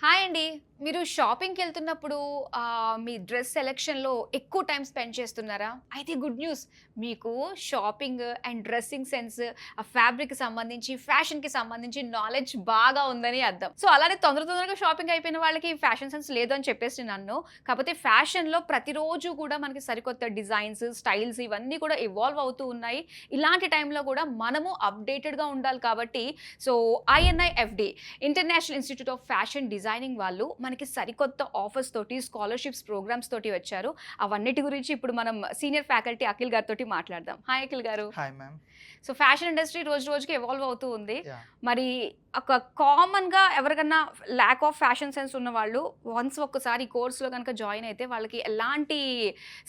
Hi అండి. మీరు షాపింగ్‌కెళ్తున్నప్పుడు మీ dress సెలక్షన్‌లో ఎక్కువ టైమ్ స్పెండ్ చేస్తున్నారా? అయితే గుడ్ న్యూస్. మీకు షాపింగ్ అండ్ డ్రెస్సింగ్ సెన్స్, ఆ ఫ్యాబ్రిక్‌కి సంబంధించి, ఫ్యాషన్‌కి సంబంధించి నాలెడ్జ్ బాగా ఉందని అర్థం. సో, అలానే తొందరగా షాపింగ్ అయిపోయిన వాళ్ళకి ఫ్యాషన్ సెన్స్ లేదు అని చెప్పేసి నేననను. కాపోతే ఫ్యాషన్‌లో ప్రతిరోజు కూడా మనకి సరికొత్త డిజైన్స్, స్టైల్స్ ఇవన్నీ కూడా ఎవాల్వ్ అవుతూ ఉన్నాయి. ఇలాంటి టైంలో కూడా మనము అప్‌డేటెడ్‌గా ఉండాలి కాబట్టి so, INIFD international institute of fashion designing వాళ్ళు మనకి సరికొత్త ఆఫర్స్ తోటి, స్కాలర్‌షిప్స్ ప్రోగ్రామ్స్ తోటి వచ్చారు. అవన్నిటి గురించి ఇప్పుడు మనం సీనియర్ ఫ్యాకల్టీ అఖిల్ గారితోటి మాట్లాడదాం. హాయ్ అఖిల్ గారు. Hi ma'am. So, fashion industry రోజు రోజుకి ఎవాల్వ్ అవుతూ ఉంది. యాహ్! మరి ఒక కామన్‌గా ఎవరికన్నా ల్యాక్ ఆఫ్ ఫ్యాషన్ సెన్స్ ఉన్నవాళ్ళు వన్స్ ఒక్కసారి ఈ కోర్స్‌లో గనుక జాయిన్ అయితే వాళ్ళకి ఎలాంటి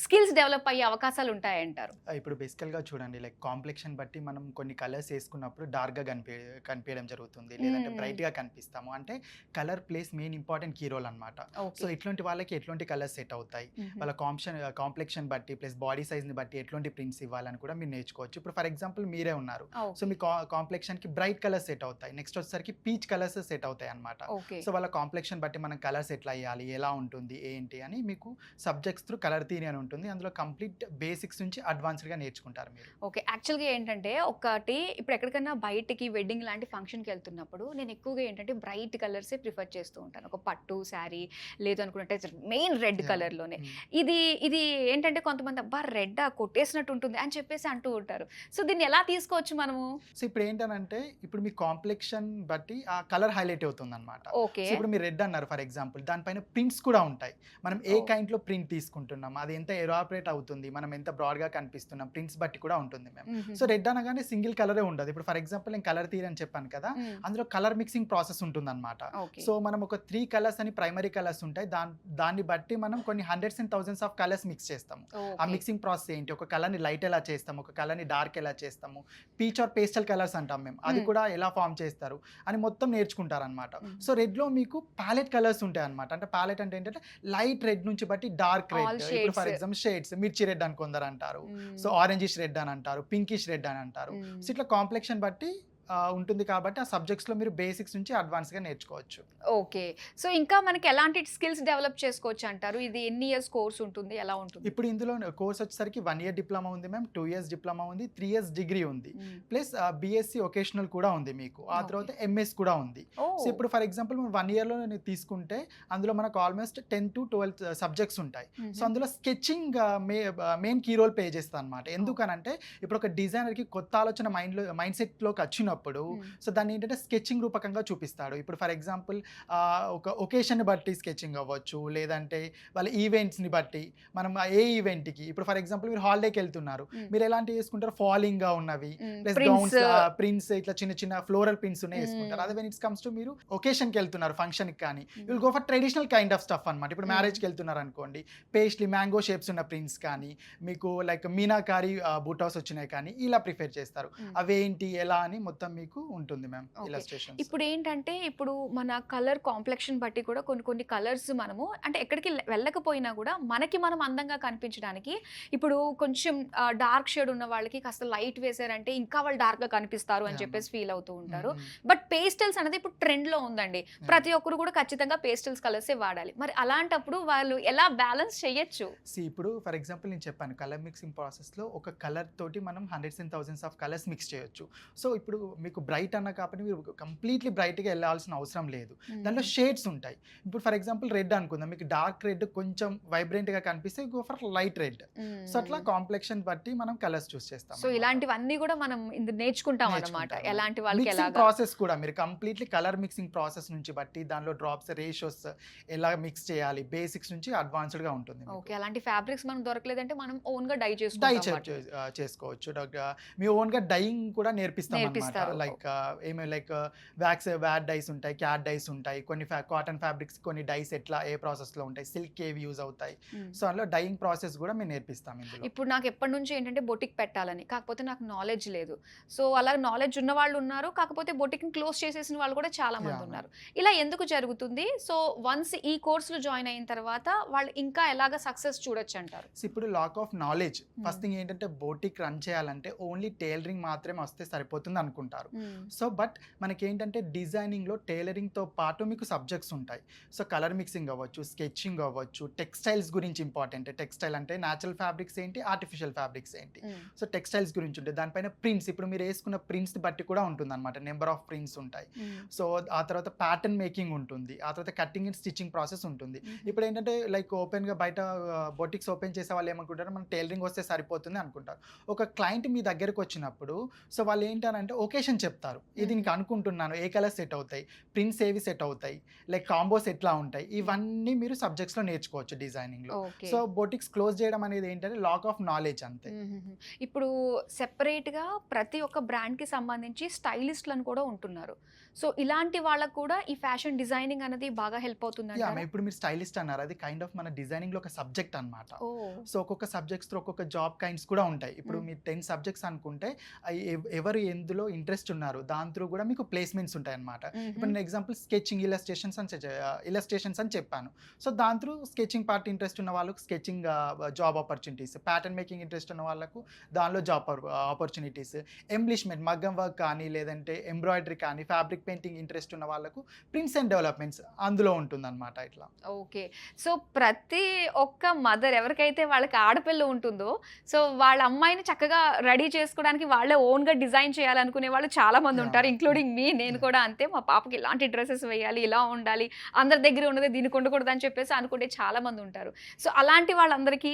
స్కిల్స్ డెవలప్ అయ్యే అవకాశాలు ఉంటాయంటారు? ఇప్పుడు బేసికల్‌గా చూడండి లైక్ కాంప్లెక్షన్ బట్టి మనం కొన్ని కలర్స్ ఏసుకున్నప్పుడు డార్క్‌గా కనిపియడం జరుగుతుంది. లేదంటే హ్మ్. బ్రైట్‌గా కనిపిస్తాము. అంటే colour plays main important key role అన్నమాట. So, okay. ఇట్లాంటి వాళ్ళకి ఎట్లాంటి కలర్స్ సెట్ అవుతాయి. హుహు. వాళ్ళ కాంప్లెక్షన్ బట్టి ప్లస్ బాడీ సైజ్‌ని బట్టి ఎట్లాంటి ప్రింట్స్ ఇవ్వాలని కూడా మీరు నేర్చుకోవచ్చు. ఇప్పుడు ఫర్ ఎగ్జాంపుల్ మీరే ఉన్నారు. So, okay. మీ కాంప్లెక్షన్‌కి బ్రైట్ కలర్స్ సెట్ అవుతాయి. నెక్స్ట్ వచ్చేసరికి పీచ్ కలర్స్ సెట్ అవుతాయి అన్నమాట. ఓకే. సో, వాళ్ళ కాంప్లెక్షన్ బట్టి మనం కలర్స్ ఎట్లా ఎయ్యాలి, ఎలా ఉంటుంది, ఏంటి అని మీకు సబ్జెక్ట్స్ త్రూ కలర్ థియరీ అని ఉంటుంది. అందులో కంప్లీట్ బేసిక్స్ నుంచి అడ్వాన్స్డ్‌గా నేర్చుకుంటారు మీరు. ఓకే. యాక్చువల్‌గా ఏంటంటే, ఒకటి ఇప్పుడు ఎక్కడికన్నా బయటికి వెడ్డింగ్ లాంటి ఫంక్షన్‌కెళ్తున్నప్పుడు నేను ఎక్కువగా ఏంటంటే, బ్రైట్ కలర్సే ప్రిఫర్ చేస్తూ ఉంటాను. ఒక పట్టు శారీ లేదు అనుకుంటే మెయిన్ రెడ్ యాహ్! కలర్‌లోనే. హ్మ్. ఇది ఇది ఏంటంటే కొంతమంది అబ్బా! రెడ్డా కొట్టేసినట్టు ఉంటుంది అని చెప్పేసి అంటూ ఉంటారు. సో, దీన్ని ఎలా తీసుకోవచ్చు మనము? సో, ఇప్పుడు ఏంటనంటే, ఇప్పుడు మీ కాంప్లెక్షన్ బట్టి ఆ కలర్ హైలైట్ అవుతుందన్నమాట. ఓకే. సో, ఇప్పుడు మీరు రెడ్ అన్నారు ఫర్ ఎగ్జాంపుల్. దానిపైన ప్రింట్స్ కూడా ఉంటాయి. మనం ఏ ఓహ్! కైండ్‌లో ప్రింట్ తీసుకుంటున్నాం, అది ఎంత ఎవాపరేట్ అవుతుంది, మనం ఎంత బ్రాడ్‌గా కనిపిస్తున్నాం, ప్రింట్స్ బట్టి కూడా ఉంటుంది మ్యామ్. సో, హుహుహు. రెడ్ అనగానే సింగిల్ కలరే ఉండదు. ఇప్పుడు ఫర్ ఎగ్జాంపుల్ నేను కలర్ థియరీ అని చెప్పాను కదా! హ్మ్. అందులో కలర్ మిక్సింగ్ ప్రాసెస్ ఉంటుందన్నమాట. ఓకే. సో, మనం ఒక 3 కలర్స్ అని ప్రైమరీ కలర్స్ ఉంటాయి. దాన్ని బట్టి మనం కొన్ని hundreds and thousands of colours mix చేస్తాము. ఆ ఓకే. మిక్సింగ్ ప్రాసెస్ ఏంటి, ఒక కలర్‌ని లైట్ ఎలా చేస్తాము, ఒక కలర్‌ని డార్క్ ఎలా చేస్తాము, పీచ్ ఆర్ పేస్టల్ కలర్స్ అంటాం మేము. అది హ్మ్. కూడా ఎలా ఫార్మ్ చేస్తారు అని మొత్తం నేర్చుకుంటారనమాట. హ్మ్. సో, రెడ్‌లో మీకు ప్యాలెట్ కలర్స్ ఉంటాయన్నమాట. అంటే ప్యాలెట్ అంటే ఏంటంటే లైట్ రెడ్ నుంచి బట్టి డార్క్ రెడ్. ఆల్ ఇప్పుడు ఫర్ షేడ్స్. ఎగ్జాంపుల్ షేడ్స్ మిర్చి రెడ్ అని కొందరంటారు. సో, హ్మ్. ఆరెంజిష్ రెడ్ అని అంటారు. పింకిష్ రెడ్ అని అంటారు. సో, హ్మ్. ఇట్లా కాంప్లెక్షన్ బట్టి ఉంటుంది కాబట్టి ఆ సబ్జెక్ట్స్‌లో మీరు బేసిక్స్ నుంచి అడ్వాన్స్‌గా నేర్చుకోవచ్చు. ఓకే. సో, ఇంకా మనకి ఎలాంటి స్కిల్స్ డెవలప్ చేసుకోవచ్చంటారు? ఇది ఎన్ని ఇయర్స్ కోర్స్ ఉంటుంది? ఎలా ఉంటుంది? ఇప్పుడు ఇందులో కోర్స్ వచ్చేసరికి 1 ఇయర్ డిప్లొమా ఉంది మ్యామ్, 2 ఇయర్స్ డిప్లొమా ఉంది, 3 ఇయర్స్ డిగ్రీ ఉంది. హ్మ్. ప్లస్ బీఎస్సీ వొకేషనల్ కూడా ఉంది మీకు. ఆ తర్వాత ఓకే. ఎంఎస్ కూడా ఉంది. సో, ఓహ్! ఇప్పుడు ఫర్ ఎగ్జాంపుల్ మనం 1 ఇయర్‌లో తీసుకుంటే అందులో మనకు ఆల్మోస్ట్ 10-12 సబ్జెక్ట్స్ ఉంటాయి. సో, హుహు. అందులో sketching main key role play చేస్తదనమాట. ఎందుకనంటే ఇప్పుడు ఒక డిజైనర్‌కి కొత్త ఆలోచన మైండ్ సెట్‌లోకి వచ్చినప్పుడు హ్మ్. సో, దాన్ని ఏంటంటే స్కెచింగ్ రూపకంగా చూపిస్తాడు. ఇప్పుడు ఫర్ ఎగ్జాంపుల్ ఒక ఒకేషన్‌ని బట్టి స్కెచింగ్ అవ్వచ్చు. లేదంటే వాళ్ళ ఈవెంట్స్‌ని బట్టి మనం ఏ ఈవెంట్‌కి ఇప్పుడు ఫర్ ఎగ్జాంపుల్ మీరు హాలిడేకెళ్తున్నారు. హ్మ్. మీరు ఎలాంటివి యేసుకుంటారు, ఫాలింగ్‌గా ఉన్నవి హ్మ్. Plus prints. గౌన్స్, ప్రింట్స్ ఇట్లా చిన్న చిన్న ఫ్లోరల్ ప్రింట్స్ ఉన్నయి యేసుకుంటారు. హ్మ్. అదే వెన్ ఇట్స్ కమ్స్ టు మీరు ఒకేషన్‌కెళ్తున్నారు ఫంక్షన్‌కి కానీ, యూ హ్మ్. Will go for traditional kind of stuff అన్నమాట. ఇప్పుడు హ్మ్. మ్యారేజ్‌కెళ్తున్నారనుకోండి, పేస్ట్లీ మ్యాంగో షేప్స్ ఉన్న ప్రింట్స్ కానీ, మీకు లైక్ మీనాకారి బూటాస్ వచ్చినాయి కానీ ఇలా ప్రిఫర్ చేస్తారు. హ్మ్. అవేంటి, ఎలా అని మొత్తం మీకు ఉంటుంది మ్యామ్ ఓకే. ఇలస్ట్రేషన్స్. ఇప్పుడేంటంటే, ఇప్పుడు మన కలర్ కాంప్లెక్షన్ బట్టి కూడా కొన్ని కొన్ని కలర్స్ మనము అంటే ఎక్కడికి వెళ్ళకపోయినా గూడా మనకి మనం అందంగా కనిపించడానికి ఇప్పుడు కొంచెం డార్క్ షేడ్ ఉన్న వాళ్ళకి కాస్త లైట్ వేశారంటే ఇంకా వాళ్ళు డార్క్‌గా కనిపిస్తారు అని యాహ్! మ్యామ్. చెప్పేసి ఫీల్ అవుతూ హ్మ్. ఉంటారు. హ్మ్. బట్ పేస్టల్స్ అనేది ఇప్పుడు ట్రెండ్‌లో ఉందండి. యాహ్! ప్రతి ఒక్కరు కూడా ఖచ్చితంగా పేస్టల్స్ కలర్సే వాడాలి. మరి అలాంటప్పుడు వాళ్ళు ఎలా బ్యాలెన్స్ చేయొచ్చు? ఇప్పుడు ఫర్ ఎగ్జాంపుల్ నేను చెప్పాను కలర్ మిక్సింగ్ ప్రాసెస్‌లో ఒక కలర్ తోటి మనం hundreds and thousands of colours mix చేయొచ్చు. సో, ఇప్పుడు మీకు బ్రైట్ అన్నా కాబట్టి మీరు కంప్లీట్‌లీ బ్రైట్‌గా ఎళ్ళాల్సిన అవసరం లేదు. దాంట్లో హ్మ్. షేడ్స్ ఉంటాయి. ఇప్పుడు ఫర్ ఎగ్జాంపుల్ రెడ్ అనుకుందాం. మీకు డార్క్ రెడ్ కొంచెం వైబ్రెంట్‌గా కనిపిస్తే go for light red. So, అట్లా హ్మ్. కాంప్లెక్షన్ బట్టి మనం కలర్స్ చూస్ సో, చేస్తామన్నమాట. ఇలాంటివన్నీ గూడా మనం నేర్చుకుంటామన్నమాట. నేర్చుకుంటారు మ్యామ్. ఎలాంటి వాళ్ళకి మిక్సింగ్ ఎలాగా. ప్రాసెస్ కూడా మీరు కంప్లీట్‌లీ కలర్ మిక్సింగ్ ప్రాసెస్ నుంచి బట్టి దానిలో డ్రాప్స్, రేషియోస్ ఎలా మిక్స్ చేయాలి, బేసిక్స్ నుంచి అడ్వాన్స్‌డ్‌గా ఉంటుంది మీకు. ఓకే. అలాంటి ఫ్యాబ్రిక్స్ మనకు దొరకలేదంటే మనం ఓన్‌గా డై డై చేసుకుంటాం వాటిని. చేసుకోవచ్చు. మీ ఓన్‌గా డైయింగ్ కూడా నేర్పిస్తామన్నమాట. నేర్పిస్తారు. లైక్ లైక్ వ్యాట్ డైస్ ఉంటాయి, క్యాట్ డైస్ ఉంటాయి. కొన్ని కాటన్ ఫ్యాబ్రిక్స్ కొన్ని డైస్ ఎట్లా ఏ ప్రాసెస్‌లో ఉంటాయి, సిల్క్ ఏవి యూజ్ అవుతాయి. హ్మ్. సో, అందులో డైయింగ్ ప్రాసెస్ కూడా మేము నేర్పిస్తాం ఇందులో. ఇప్పుడు నాకు ఎప్పటినుంచో ఏంటంటే బొటిక్ పెట్టాలని. కాకపోతే నాకు నాలెడ్జ్ లేదు. సో, అలా నాలెడ్జ్ ఉన్నవాళ్ళు ఉన్నారు. కాకపోతే బొటిక్‌ని క్లోజ్ చేసేసిన వాళ్ళు కూడా చాలా మంది యాహ్! మ్యామ్. ఉన్నారు. ఇలా ఎందుకు జరుగుతుంది? సో, వన్స్ ఈ కోర్స్‌లో జాయిన్ అయిన తర్వాత వాళ్ళు ఇంకా ఎలాగా సక్సెస్ చూడొచ్చంటారు? సో, ఇప్పుడు లాక్ ఆఫ్ నాలెడ్జ్ హ్మ్. ఫస్ట్ థింగ్ ఏంటంటే బోటిక్ రన్ చేయాలంటే ఓన్లీ టైలరింగ్ మాత్రమే వస్తే సరిపోతుంది అనుకుంటారు. తీసుకుంటారు. సో బట్ మనకి ఏంటంటే డిజైనింగ్లో టైలరింగ్తో పాటు మీకు సబ్జెక్ట్స్ ఉంటాయి. సో కలర్ మిక్సింగ్ అవ్వచ్చు, స్కెచింగ్ అవ్వచ్చు, టెక్స్టైల్స్ గురించి ఇంపార్టెంట్. టెక్స్టైల్ అంటే న్యాచురల్ ఫ్యాబ్రిక్స్ ఏంటి, ఆర్టిఫిషియల్ ఫ్యాబ్రిక్స్ ఏంటి. సో టెక్స్టైల్స్ గురించి ఉంటుంది. దానిపైన ప్రింట్స్, ఇప్పుడు మీరు వేసుకున్న ప్రింట్స్ బట్టి కూడా ఉంటుంది అనమాట. నెంబర్ ఆఫ్ ప్రింట్స్ ఉంటాయి. సో ఆ తర్వాత ప్యాటర్న్ మేకింగ్ ఉంటుంది. ఆ తర్వాత కటింగ్ అండ్ స్టిచ్చింగ్ ప్రాసెస్ ఉంటుంది. ఇప్పుడు ఏంటంటే లైక్ ఓపెన్గా బయట బొటిక్స్ ఓపెన్ చేసే వాళ్ళు ఏమనుకుంటారు, మనం టైలరింగ్ వస్తే సరిపోతుంది అనుకుంటారు. ఒక క్లయింట్ మీ దగ్గరకు వచ్చినప్పుడు సో వాళ్ళు ఏంటంటే ఒకేషన్ చెప్తారు, ఇది నీకు అనుకుంటున్నాను, ఏ కలర్ సెట్ అవుతాయి, ప్రింట్స్ ఏవి సెట్ అవుతాయి, లైక్ కాంబోస్ ఎట్లా ఉంటాయి, ఇవన్నీ మీరు సబ్జెక్ట్స్లో నేర్చుకోవచ్చు డిజైనింగ్లో. సో బొటిక్స్ క్లోజ్ చేయడం అనేది ఏంటంటే లాక్ ఆఫ్ నాలెడ్జ్ అంతే. ఇప్పుడు సెపరేట్గా ప్రతి ఒక్క బ్రాండ్కి సంబంధించి స్టైలిస్ట్లను కూడా ఉంటున్నారు. సో ఇలాంటి వాళ్ళకు కూడా ఈ ఫ్యాషన్ డిజైనింగ్ అనేది బాగా హెల్ప్ అవుతుంది. ఇప్పుడు మీరు స్టైలిస్ట్ అన్నారు, అది కైండ్ ఆఫ్ మన డిజైనింగ్ లో ఒక సబ్జెక్ట్ అనమాట. సో ఒక్కొక్క సబ్జెక్ట్స్ తో ఒక్కొక్క జాబ్ కైండ్స్ కూడా ఉంటాయి. ఇప్పుడు మీరు 10 సబ్జెక్ట్స్ అనుకుంటే ఎవరు ఎందులో ఇంట్రెస్ట్ ఉన్నారు దాని త్రూ కూడా మీకు ప్లేస్మెంట్స్ ఉంటాయి అనమాట. ఇప్పుడు నేను ఎగ్జాంపుల్ స్కెచింగ్ ఇలస్ట్రేషన్స్ అని చెప్పాను. సో దాని త్రూ స్కెచింగ్ పార్ట్ ఇంట్రెస్ట్ ఉన్న వాళ్ళకు sketching job opportunities, pattern making interest ఉన్న వాళ్ళకు దానిలో జాబ్ ఆపర్చునిటీస్, ఎంబ్లిష్మెంట్ మగ్గం వర్క్ కానీ లేదంటే ఎంబ్రాయిడరీ కానీ ఫ్యాబ్రిక్ పెయింటింగ్ ఇంట్రెస్ట్ ఉన్న వాళ్ళకు ప్రింట్స్ అండ్ డెవలప్మెంట్స్ అందులో ఉంటుంది అనమాట. ఇట్లా ఓకే. సో ప్రతి ఒక్క మదర్ ఎవరికైతే వాళ్ళకి ఆడపిల్ల ఉంటుందో సో వాళ్ళ అమ్మాయిని చక్కగా రెడీ చేసుకోవడానికి వాళ్ళే ఓన్గా డిజైన్ చేయాలనుకునే వాళ్ళు చాలా మంది ఉంటారు, ఇంక్లూడింగ్ మీ. నేను కూడా అంతే, మా పాపకి ఇలాంటి డ్రెస్సెస్ వేయాలి, ఇలా ఉండాలి, అందరి దగ్గర ఉన్నది దీనికి ఉండకూడదు అని చెప్పేసి అనుకుంటే చాలా మంది ఉంటారు. సో అలాంటి వాళ్ళందరికీ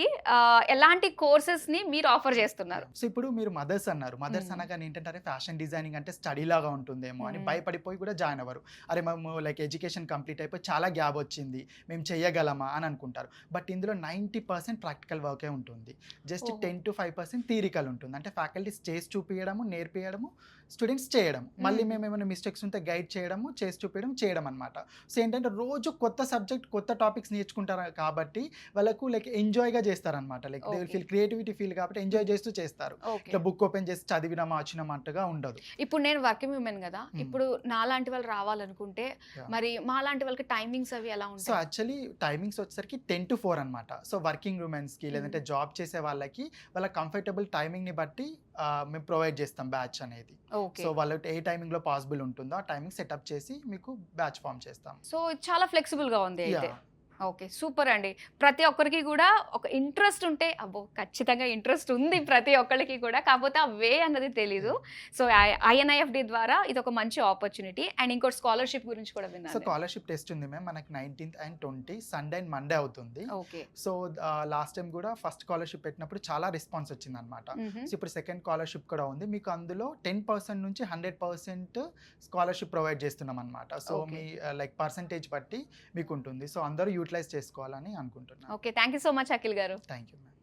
ఎలాంటి కోర్సెస్ని మీరు ఆఫర్ చేస్తున్నారు? సో ఇప్పుడు మీరు మదర్స్ అన్నారు, మదర్స్ అనగానే ఏంటంటే ఫ్యాషన్ డిజైనింగ్ అంటే స్టడీ లాగా ఉంటుందేమో అని భయపడిపోయి కూడా జాయిన్ అవ్వరు. అరే మేము లైక్ ఎడ్యుకేషన్ కంప్లీట్ అయిపోయి చాలా గ్యాప్ వచ్చింది, మేము చేయగలమా అని అనుకుంటారు. బట్ ఇందులో 90% ప్రాక్టికల్ వర్కే ఉంటుంది. జస్ట్ 10 to 5% థియరికల్ ఉంటుంది. అంటే ఫ్యాకల్టీస్ చేసి చూపించడము, నేర్పించడము, స్టూడెంట్స్ చేయడం, మళ్ళీ మేము ఏమైనా మిస్టేక్స్ ఉంటే గైడ్ చేయడము, చేసి చూపించడం, చేయడం అనమాట. సో ఏంటంటే రోజు కొత్త సబ్జెక్ట్, కొత్త టాపిక్స్ నేర్చుకుంటారు కాబట్టి వాళ్ళకు లైక్ ఎంజాయ్గా చేస్తారనమాట. Like they will feel creativity feel కాబట్టి ఎంజాయ్ చేస్తూ చేస్తారు. ఇట్లా బుక్ ఓపెన్ చేసి చదివినామా వచ్చినామంటగా ఉండదు. ఇప్పుడు నేను వర్కింగ్ ఉమెన్ కదా, ఇప్పుడు నాలాంటి వాళ్ళు రావాలనుకుంటే మరి మాలాంటి వాళ్ళకి టైమింగ్స్ అవి ఎలా ఉంటాయి? సో యాక్చువల్లీ టైమింగ్స్ వచ్చేసరికి 10 to 4 అనమాట. సో వర్కింగ్ ఉమెన్స్కి లేదంటే జాబ్ చేసే వాళ్ళకి వాళ్ళ కంఫర్టబుల్ టైమింగ్ని బట్టి మేము ప్రొవైడ్ చేస్తాం బ్యాచ్ అనేది. సో వాళ్ళకి ఏ టైమింగ్ లో పాసిబుల్ ఉంటుందో ఆ టైమింగ్ సెటప్ చేసి మీకు బ్యాచ్ ఫామ్ చేస్తాం. సో చాలా ఫ్లెక్సిబుల్ గా ఉంది అయితే. ఓకే, సూపర్ అండి. ప్రతి ఒక్కరికి కూడా ఒక ఇంట్రెస్ట్ ఉంటే, అబ్బో ఖచ్చితంగా ఇంట్రెస్ట్ ఉంది ప్రతి ఒక్కరికి కూడా, కాకపోతే ఆ వే అన్నది తెలీదు. సో INIFD ద్వారా ఇది ఒక మంచి ఆపర్చునిటీ. అండ్ ఇంకోటి స్కాలర్షిప్ గురించి కూడా విన్నాను. సో స్కాలర్షిప్ టెస్ట్ ఉంది మ్యామ్, మనకి 19th and 20 Sunday and Monday అవుతుంది. ఓకే. సో లాస్ట్ టైం కూడా ఫస్ట్ స్కాలర్షిప్ పెట్టినప్పుడు చాలా రెస్పాన్స్ వచ్చింది అనమాట. సో ఇప్పుడు సెకండ్ స్కాలర్షిప్ కూడా ఉంది. మీకు అందులో 10% నుంచి 100% స్కాలర్షిప్ ప్రొవైడ్ చేస్తున్నాం అనమాట. సో మీ లైక్ పర్సంటేజ్ బట్టి మీకు ఉంటుంది. సో అందరూ యూటిలైజ్ చేసుకోవాలని అనుకుంటున్నాను. Okay, thank you so much Akhil garu. Thank you ma'am.